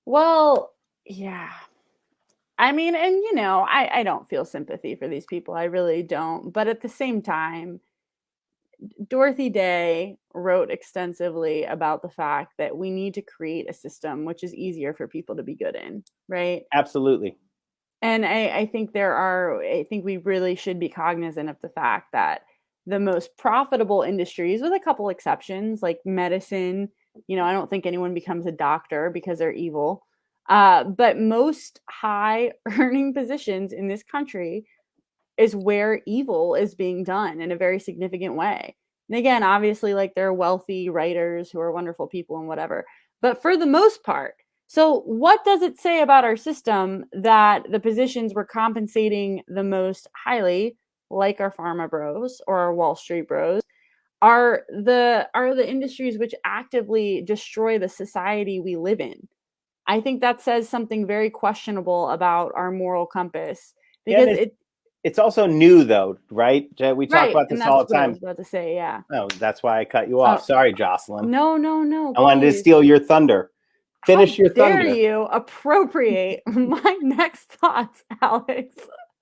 Well, yeah. I mean, and I don't feel sympathy for these people. I really don't. But at the same time, Dorothy Day wrote extensively about the fact that we need to create a system which is easier for people to be good in, right? Absolutely. And I think I think we really should be cognizant of the fact that the most profitable industries, with a couple exceptions, like medicine, I don't think anyone becomes a doctor because they're evil. But most high earning positions in this country is where evil is being done in a very significant way. And again, obviously, like, there are wealthy writers who are wonderful people and whatever, but for the most part. So what does it say about our system that the positions we're compensating the most highly, like our pharma bros or our Wall Street bros, are the industries which actively destroy the society we live in? I think that says something very questionable about our moral compass, because it's also new, though, right? We talk about this all the time. I was about to say, yeah. Oh, that's why I cut you off. Sorry, Jocelyn. No. I wanted to steal your thunder. Finish your thunder. How dare you appropriate my next thoughts, Alex?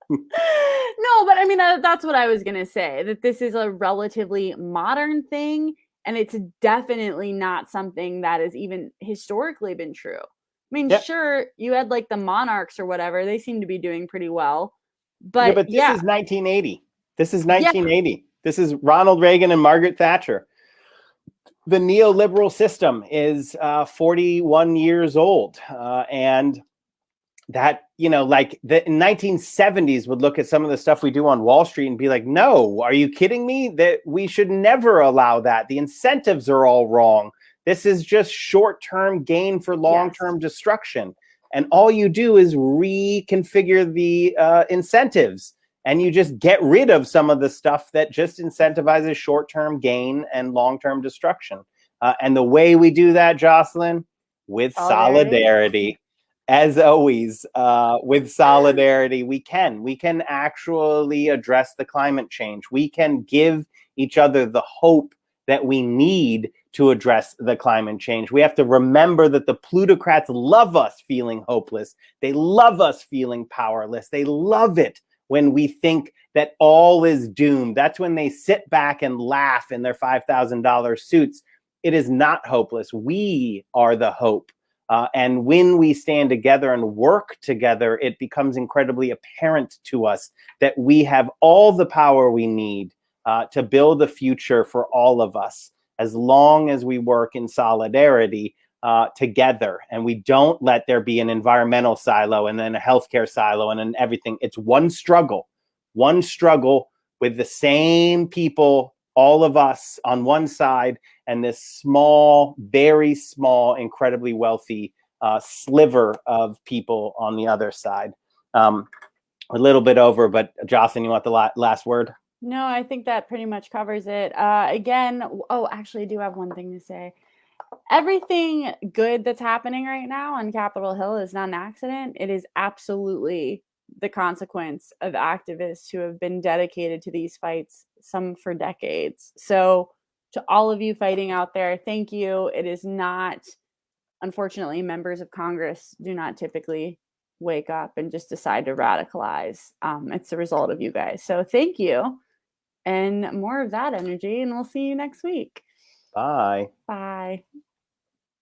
No, but I mean, that's what I was going to say, that this is a relatively modern thing, and it's definitely not something that has even historically been true. I mean, sure, you had like the monarchs or whatever. They seem to be doing pretty well. But this is 1980. This is 1980. Yeah. This is Ronald Reagan and Margaret Thatcher. The neoliberal system is 41 years old. And that, like the 1970s would look at some of the stuff we do on Wall Street and be like, no, are you kidding me? That we should never allow that. The incentives are all wrong. This is just short-term gain for long-term destruction. And all you do is reconfigure the incentives, and you just get rid of some of the stuff that just incentivizes short-term gain and long-term destruction. And the way we do that, Jocelyn, with solidarity. As always, with solidarity, we can actually address the climate change. We can give each other the hope that we need to address the climate change. We have to remember that the plutocrats love us feeling hopeless. They love us feeling powerless. They love it when we think that all is doomed. That's when they sit back and laugh in their $5,000 suits. It is not hopeless. We are the hope. And when we stand together and work together, it becomes incredibly apparent to us that we have all the power we need to build a future for all of us, as long as we work in solidarity together, and we don't let there be an environmental silo and then a healthcare silo and then everything. It's one struggle with the same people, all of us on one side, and this small, very small, incredibly wealthy sliver of people on the other side. A little bit over, but Jocelyn, you want the last word? No, I think that pretty much covers it. Again, actually, I do have one thing to say. Everything good that's happening right now on Capitol Hill is not an accident. It is absolutely the consequence of activists who have been dedicated to these fights, some for decades. So to all of you fighting out there, thank you. It is not unfortunately, members of Congress do not typically wake up and just decide to radicalize. It's the result of you guys. So thank you, and more of that energy, and we'll see you next week. Bye. Bye.